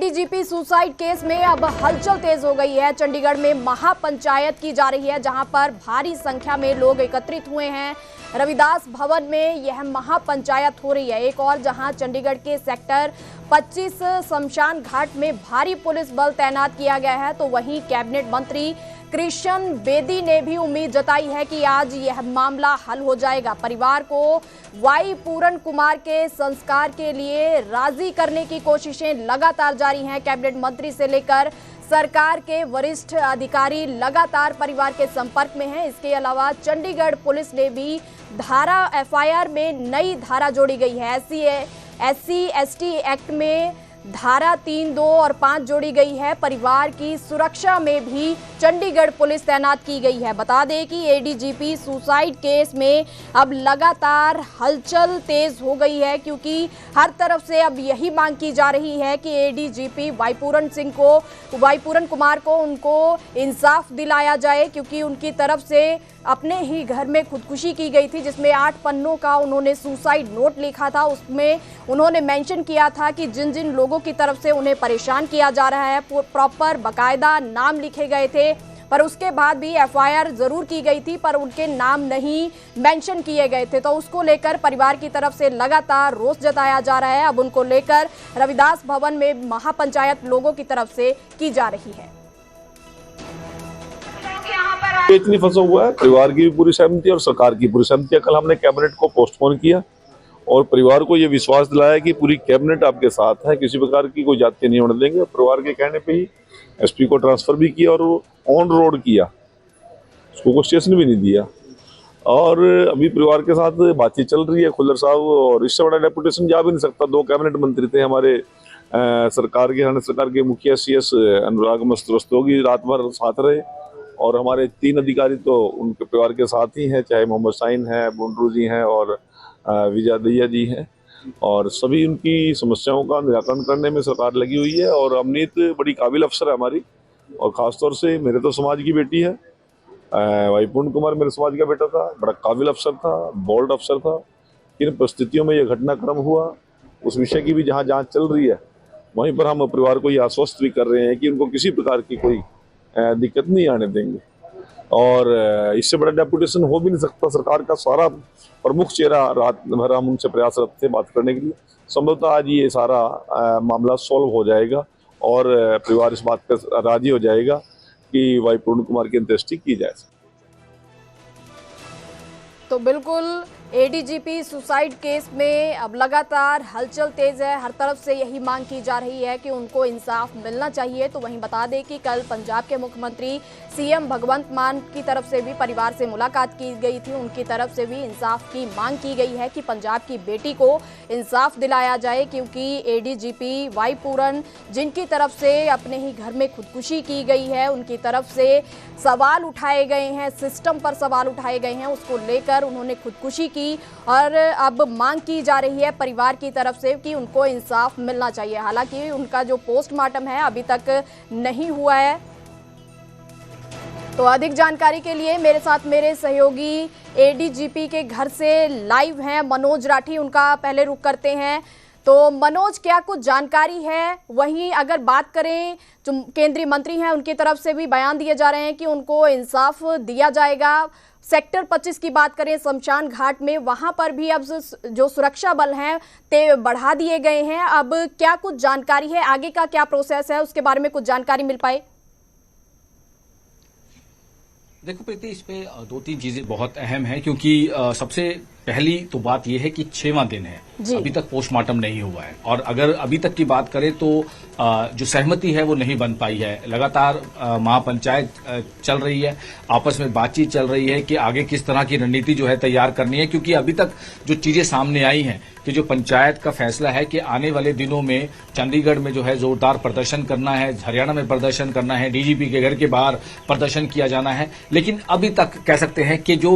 ADGP suicide case में अब हलचल तेज हो गई है। चंडीगढ़ में महापंचायत की जा रही है, जहां पर भारी संख्या में लोग एकत्रित हुए हैं। रविदास भवन में यह महापंचायत हो रही है। एक और जहां चंडीगढ़ के सेक्टर 25 शमशान घाट में भारी पुलिस बल तैनात किया गया है, तो वहीं कैबिनेट मंत्री कृष्ण बेदी ने भी उम्मीद जताई है कि आज यह मामला हल हो जाएगा। परिवार को वाई पूरन कुमार के संस्कार के लिए राजी करने की कोशिशें लगातार जारी हैं। कैबिनेट मंत्री से लेकर सरकार के वरिष्ठ अधिकारी लगातार परिवार के संपर्क में हैं। इसके अलावा चंडीगढ़ पुलिस ने भी एफआईआर में नई धारा जोड़ी गई है। SC/ST एक्ट में धारा 3, 2 और 5 जोड़ी गई है। परिवार की सुरक्षा में भी चंडीगढ़ पुलिस तैनात की गई है। बता दें कि एडीजीपी सुसाइड केस में अब लगातार हलचल तेज हो गई है, क्योंकि हर तरफ से अब यही मांग की जा रही है कि एडीजीपी वाई पूरन कुमार को उनको इंसाफ दिलाया जाए, क्योंकि उनकी तरफ से अपने ही घर में खुदकुशी की गई थी, जिसमें 8 पन्नों का उन्होंने सुसाइड नोट लिखा था। उसमें उन्होंने मेंशन किया था कि जिन जिन लोगों की तरफ से उन्हें परेशान किया जा रहा है, प्रॉपर बाकायदा नाम लिखे गए थे। पर उसके बाद भी एफआईआर जरूर की गई थी, पर उनके नाम नहीं मेंशन किए गए थे, तो उसको लेकर परिवार की तरफ से लगातार रोष जताया जा रहा है। अब उनको लेकर रविदास भवन में महापंचायत लोगों की तरफ से की जा रही है। इतनी फंसा हुआ है, परिवार की भी पूरी सहमति और सरकार की पूरी सहमति है। कल हमने कैबिनेट को पोस्टपोन किया और परिवार को ये विश्वास दिलाया कि पूरी कैबिनेट आपके साथ है, किसी प्रकार की कोई जाति नहीं होने देंगे। परिवार के कहने पे ही एसपी को ट्रांसफर भी किया और ऑन रोड किया, उसको कोई स्टेशन भी नहीं दिया। और अभी परिवार के साथ बातचीत चल रही है खुल्लर साहब, और इससे बड़ा डेपुटेशन जा भी नहीं सकता। 2 कैबिनेट मंत्री थे हमारे सरकार के, हरियाणा सरकार के मुखिया CS अनुराग रस्तोगी रात भर साथ रहे, और हमारे 3 अधिकारी तो उनके परिवार के साथ ही हैं, चाहे मोहम्मद शाहीन है, बुंडरू जी हैं और विजय दैया जी हैं, और सभी उनकी समस्याओं का निराकरण करने में सरकार लगी हुई है। और अमनीत बड़ी काबिल अफसर है हमारी, और ख़ासतौर से मेरे तो समाज की बेटी है, वाई पूर्ण कुमार मेरे समाज का बेटा था, बड़ा काबिल अफसर था, बोल्ड अफसर था। किन परिस्थितियों में यह घटनाक्रम हुआ, उस विषय की भी जहाँ जाँच चल रही है, वहीं पर हम परिवार को ये आश्वस्त भी कर रहे हैं कि उनको किसी प्रकार की कोई दिक्कत नहीं आने देंगे। और इससे बड़ा डेपुटेशन हो भी नहीं सकता। सरकार का सारा प्रमुख चेहरा रात भर हम उनसे प्रयासरत थे बात करने के लिए। संभवतः आज ये सारा मामला सॉल्व हो जाएगा और परिवार इस बात पर राजी हो जाएगा कि वाई पूर्ण कुमार की अंत्येष्टि की जाए। तो बिल्कुल एडीजीपी सुसाइड केस में अब लगातार हलचल तेज है। हर तरफ से यही मांग की जा रही है कि उनको इंसाफ मिलना चाहिए। तो वहीं बता दें कि कल पंजाब के मुख्यमंत्री CM भगवंत मान की तरफ से भी परिवार से मुलाकात की गई थी। उनकी तरफ से भी इंसाफ की मांग की गई है कि पंजाब की बेटी को इंसाफ दिलाया जाए, क्योंकि एडीजीपी वाई पूरन जिनकी तरफ से अपने ही घर में खुदकुशी की गई है, उनकी तरफ से सवाल उठाए गए हैं, सिस्टम पर सवाल उठाए गए हैं, उसको लेकर उन्होंने खुदकुशी की। और अब मांग की जा रही है परिवार की तरफ से कि उनको इंसाफ मिलना चाहिए। हालांकि उनका जो पोस्टमार्टम है अभी तक नहीं हुआ है। तो अधिक जानकारी के लिए मेरे साथ मेरे सहयोगी एडीजीपी के घर से लाइव हैं मनोज राठी, उनका पहले रुख करते हैं। तो मनोज, क्या कुछ जानकारी है? वहीं अगर बात करें, जो केंद्रीय मंत्री हैं उनकी तरफ से भी बयान दिए जा रहे हैं कि उनको इंसाफ दिया जाएगा। सेक्टर 25 की बात करें, शमशान घाट में, वहां पर भी अब जो सुरक्षा बल हैं ते बढ़ा दिए गए हैं। अब क्या कुछ जानकारी है, आगे का क्या प्रोसेस है, उसके बारे में कुछ जानकारी मिल पाए? देखो प्रीति, इस पे 2-3 चीजें बहुत अहम है, क्योंकि सबसे पहली तो बात यह है कि 6वां दिन है, अभी तक पोस्टमार्टम नहीं हुआ है। और अगर अभी तक की बात करें तो जो सहमति है वो नहीं बन पाई है। लगातार महापंचायत चल रही है, आपस में बातचीत चल रही है कि आगे किस तरह की रणनीति जो है तैयार करनी है, क्योंकि अभी तक जो चीजें सामने आई हैं कि जो पंचायत का फैसला है कि आने वाले दिनों में चंडीगढ़ में जो है जोरदार प्रदर्शन करना है, हरियाणा में प्रदर्शन करना है, डीजीपी के घर के बाहर प्रदर्शन किया जाना है। लेकिन अभी तक कह सकते हैं कि जो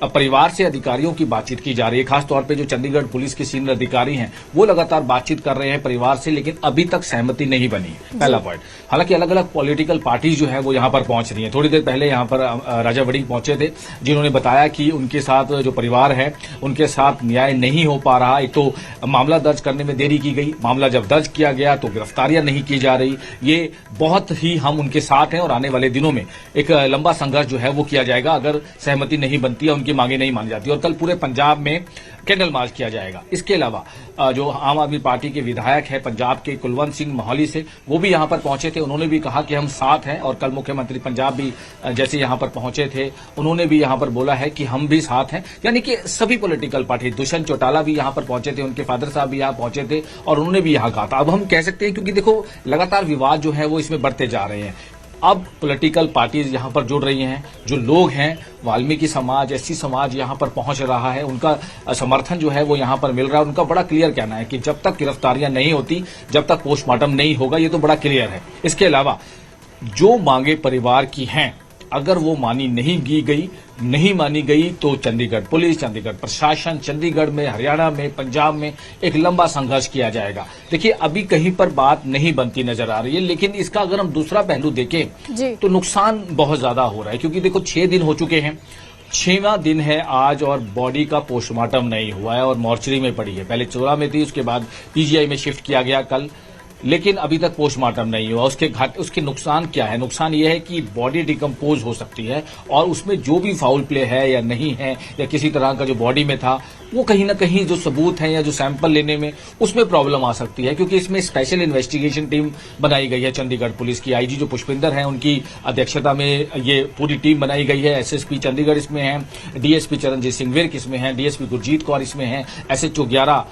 परिवार से अधिकारियों की बातचीत बातचीत की जा रही है। खासतौर पे जो चंडीगढ़ पुलिस के सीनियर अधिकारी हैं वो लगातार बातचीत कर रहे हैं परिवार से, लेकिन अभी तक सहमति नहीं बनी है, पहला पॉइंट। हालांकि अलग अलग पॉलिटिकल पार्टीज जो है वो यहां पर पहुंच रही हैं। थोड़ी देर पहले यहां पर राजा वड़िंग पहुंचे थे, जिन्होंने बताया कि उनके साथ जो परिवार है उनके साथ न्याय नहीं हो पा रहा। एक तो मामला दर्ज करने में देरी की गई, मामला जब दर्ज किया गया तो गिरफ्तारियां नहीं की जा रही। ये बहुत ही हम उनके साथ हैं और आने वाले दिनों में एक लंबा संघर्ष जो है वो किया जाएगा अगर सहमति नहीं बनती है, उनकी मांगे नहीं मानी जाती। और कल पूरे पंजाब में कैंडल मार्च किया जाएगा। इसके अलावा जो आम आदमी पार्टी के विधायक है पंजाब के कुलवंत सिंह मोहाली से, वो भी यहां पर पहुंचे थे। उन्होंने भी कहा कि हम साथ हैं। और कल मुख्यमंत्री पंजाब भी जैसे यहां पर पहुंचे थे, उन्होंने भी यहां पर बोला है कि हम भी साथ हैं। यानी कि सभी पॉलिटिकल पार्टी, दुष्यंत चौटाला भी यहां पर पहुंचे थे, उनके फादर साहब भी यहां पहुंचे थे और उन्होंने भी यहां कहा था। अब हम कह सकते हैं क्योंकि देखो लगातार विवाद जो है वो इसमें बढ़ते जा रहे हैं। अब पॉलिटिकल पार्टीज यहां पर जुड़ रही हैं, जो लोग हैं वाल्मीकि समाज, एससी समाज यहां पर पहुंच रहा है, उनका समर्थन जो है वो यहां पर मिल रहा है। उनका बड़ा क्लियर कहना है कि जब तक गिरफ्तारियां नहीं होती, जब तक पोस्टमार्टम नहीं होगा, ये तो बड़ा क्लियर है। इसके अलावा जो मांगे परिवार की हैं, अगर वो मानी नहीं गई तो चंडीगढ़ पुलिस, चंडीगढ़ प्रशासन, चंडीगढ़ में, हरियाणा में, पंजाब में एक लंबा संघर्ष किया जाएगा। देखिए अभी कहीं पर बात नहीं बनती नजर आ रही है, लेकिन इसका अगर हम दूसरा पहलू देखें तो नुकसान बहुत ज्यादा हो रहा है। क्योंकि देखो 6 दिन हो चुके हैं, 6वां दिन है आज और बॉडी का पोस्टमार्टम नहीं हुआ है और मॉर्चरी में पड़ी है। पहले चोरा में थी, उसके बाद पीजीआई में शिफ्ट किया गया कल, लेकिन अभी तक पोस्टमार्टम नहीं हुआ। उसके नुकसान क्या है? नुकसान यह है कि बॉडी डिकम्पोज हो सकती है और उसमें जो भी फाउल प्ले है या नहीं है या किसी तरह का जो बॉडी में था वो कहीं ना कहीं जो सबूत है या जो सैंपल लेने में उसमें प्रॉब्लम आ सकती है। क्योंकि इसमें स्पेशल इन्वेस्टिगेशन टीम बनाई गई है चंडीगढ़ पुलिस की, आईजी जो पुष्पिंदर हैं उनकी अध्यक्षता में ये पूरी टीम बनाई गई है। एसएसपी चंडीगढ़ इसमें है, डीएसपी चरणजीत सिंह विर्क इसमें है, डीएसपी गुरजीत कौर इसमें है, एसएचओ 11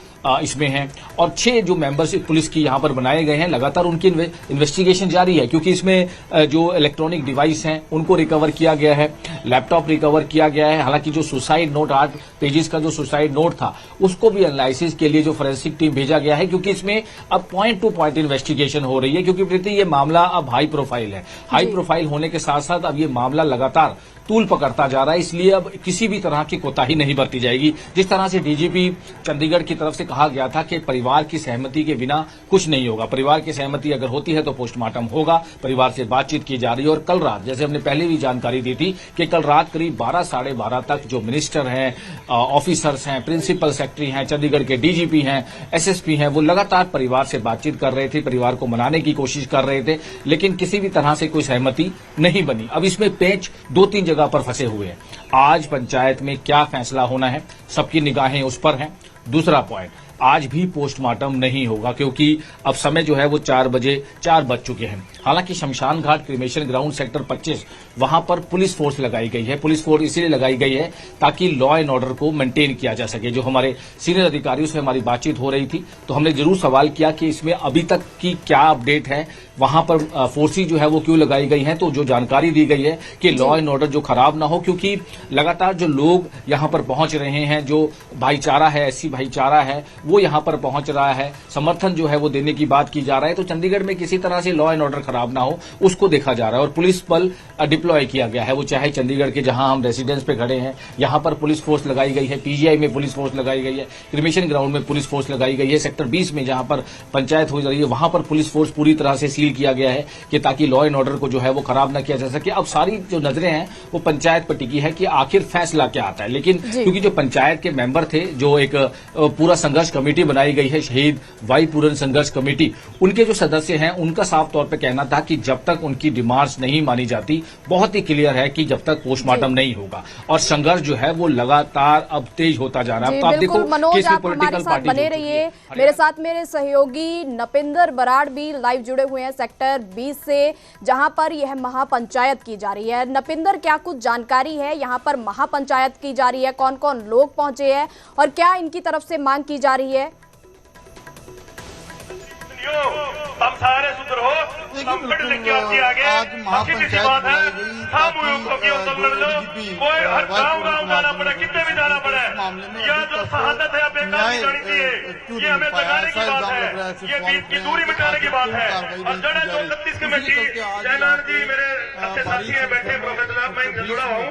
इसमें हैं और 6 जो मेंबर्स पुलिस की यहां पर बनाए गए हैं। लगातार उनकी इन्वेस्टिगेशन जारी है क्योंकि इसमें जो इलेक्ट्रॉनिक डिवाइस हैं उनको रिकवर किया गया है, लैपटॉप रिकवर किया गया है। हालांकि जो सुसाइड नोट 8 पेजेस का जो सुसाइड नोट था उसको भी एनालिसिस के लिए जो फोरेंसिक टीम भेजा गया है, क्योंकि इसमें अब पॉइंट टू पॉइंट इन्वेस्टिगेशन हो रही है। क्योंकि प्रीति ये मामला अब हाई प्रोफाइल है, हाई प्रोफाइल होने के साथ साथ अब ये मामला लगातार तूल पकड़ता जा रहा है, इसलिए अब किसी भी तरह की कोताही नहीं बरती जाएगी। जिस तरह से डीजीपी चंडीगढ़ की तरफ से कहा गया था कि परिवार की सहमति के बिना कुछ नहीं होगा, परिवार की सहमति अगर होती है तो पोस्टमार्टम होगा, परिवार से बातचीत की जा रही है। और कल रात जैसे हमने पहले भी जानकारी दी थी कि कल रात करीब 12 साढ़े 12 तक जो मिनिस्टर हैं, ऑफिसर्स हैं, प्रिंसिपल सेक्रेटरी हैं, चंडीगढ़ के डीजीपी हैं, एसएसपी हैं, वो लगातार परिवार से बातचीत कर रहे थे, परिवार को मनाने की कोशिश कर रहे थे, लेकिन किसी भी तरह से कोई सहमति नहीं बनी। अब इसमें पेच 2-3 जगह पर फंसे हुए हैं। आज पंचायत में क्या फैसला होना है, सबकी निगाहें उस पर हैं। दूसरा पॉइंट, आज भी पोस्टमार्टम नहीं होगा क्योंकि अब समय जो है वो 4 बज चुके हैं। हालांकि शमशान घाट क्रिमेशन ग्राउंड सेक्टर 25 वहां पर पुलिस फोर्स लगाई गई है। पुलिस फोर्स इसलिए लगाई गई है ताकि लॉ एंड ऑर्डर को मेंटेन किया जा सके। जो हमारे सीनियर अधिकारियों से हमारी बातचीत हो रही थी तो हमने जरूर सवाल किया कि इसमें अभी तक की क्या अपडेट है, वहां पर फोर्सेज जो है वो क्यों लगाई गई है। तो जो जानकारी दी गई है कि लॉ एंड ऑर्डर जो खराब ना हो, क्योंकि लगातार जो लोग यहां पर पहुंच रहे हैं, जो भाईचारा है, एससी भाईचारा है, वो यहां पर पहुंच रहा है, समर्थन जो है वो देने की बात की जा रहा है। तो चंडीगढ़ में किसी तरह से लॉ एंड ऑर्डर खराब ना हो उसको देखा जा रहा है और पुलिस बल डिप्लॉय किया गया है। वो चाहे चंडीगढ़ के जहां हम रेसिडेंस पे खड़े हैं यहां पर पुलिस फोर्स लगाई गई है, पीजीआई में पुलिस फोर्स लगाई गई है, क्रिमेशन ग्राउंड में पुलिस फोर्स लगाई गई है, सेक्टर 20 में जहां पर पंचायत हो रही है वहां पर पुलिस फोर्स पूरी तरह से सील किया गया है कि ताकि लॉ एंड ऑर्डर को जो है वो खराब न किया जा सके। अब सारी जो नजरें हैं वो पंचायत पर टिकी है कि आखिर फैसला क्या आता है। लेकिन क्योंकि जो पंचायत के मेंबर थे, जो एक पूरा संघर्ष कमेटी बनाई गई है, शहीद वाई पूरन संघर्ष कमेटी, उनके जो सदस्य हैं उनका साफ तौर पर कहना था कि जब तक उनकी डिमांड्स नहीं मानी जाती, बहुत ही क्लियर है कि जब तक पोस्टमार्टम नहीं होगा और संघर्ष जो है वो लगातार अब तेज होता जा रहा है। तो आप देखो मनोज, आप हमारे साथ बने रहिए। मेरे साथ मेरे सहयोगी नपिंदर बराड़ भी लाइव जुड़े हुए हैं सेक्टर 20 से, जहां पर यह महापंचायत की जा रही है। नपिंदर, क्या कुछ जानकारी है, यहाँ पर महापंचायत की जा रही है, कौन कौन लोग पहुंचे हैं और क्या इनकी तरफ से मांग की जा रही है? हम सारे सुधरो, हम मिडिल लेके आगे आगे किसी बात है, हम कोई हर गाँव जाना पड़े, कितने भी जाना पड़े, यह जो शहादत है बेकार की जानी चाहिए, ये हमें जगाने की बात है, ये बीच की दूरी मिटाने की बात है। और जड़े जो 29 के जी, जयलाल जी मेरे अच्छे साथी हैं बैठे, प्रोफेसर साहब मैं इनसे जुड़ा हूँ।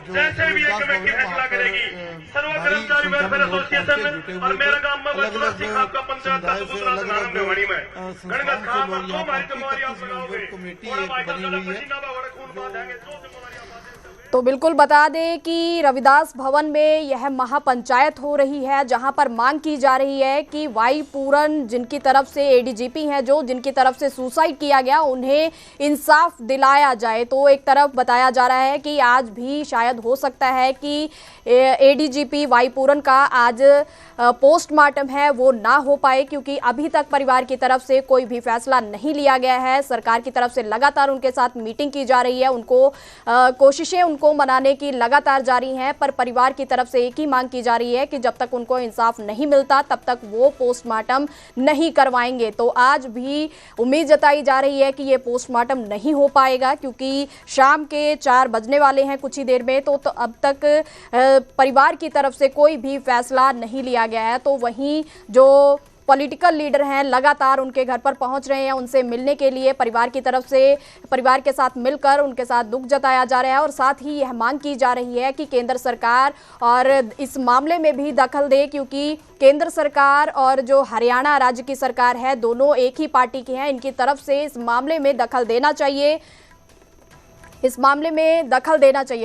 जैसे भी एक कमेटी फैसला करेगी, सर्व कर्मचारी वेलफेयर एसोसिएशन और मेरा गांव में बचला सिंह आपका पंचायत का समुद्रा नाम देवानी में गणगत खां पर जो हमारी जिम्मेवारी आप लगाओगे और हमारी पसीना बहाओगे, खून बहा देंगे, जो जिम्मेवारी आप तो बिल्कुल बता दें कि रविदास भवन में यह महापंचायत हो रही है, जहां पर मांग की जा रही है कि वाई पूरन जिनकी तरफ से एडीजीपी हैं, जो जिनकी तरफ से सुसाइड किया गया, उन्हें इंसाफ दिलाया जाए। तो एक तरफ बताया जा रहा है कि आज भी शायद हो सकता है कि एडीजीपी वाई पूरन का आज पोस्टमार्टम है वो ना हो पाए, क्योंकि अभी तक परिवार की तरफ से कोई भी फैसला नहीं लिया गया है। सरकार की तरफ से लगातार उनके साथ मीटिंग की जा रही है, उनको कोशिशें उनको मनाने की लगातार जारी हैं, पर परिवार की तरफ से एक ही मांग की जा रही है कि जब तक उनको इंसाफ नहीं मिलता तब तक वो पोस्टमार्टम नहीं करवाएंगे। तो आज भी उम्मीद जताई जा रही है कि ये पोस्टमार्टम नहीं हो पाएगा, क्योंकि शाम के 4 बजने वाले हैं कुछ ही देर में। तो अब तक परिवार की तरफ से कोई भी फैसला नहीं लिया गया है। तो वहीं जो पॉलिटिकल लीडर हैं लगातार उनके घर पर पहुंच रहे हैं, उनसे मिलने के लिए परिवार की तरफ से, परिवार के साथ मिलकर उनके साथ दुख जताया जा रहा है। और साथ ही यह मांग की जा रही है कि केंद्र सरकार और इस मामले में भी दखल दे, क्योंकि केंद्र सरकार और जो हरियाणा राज्य की सरकार है दोनों एक ही पार्टी की हैं। इनकी तरफ से इस मामले में दखल देना चाहिए, इस मामले में दखल देना चाहिए।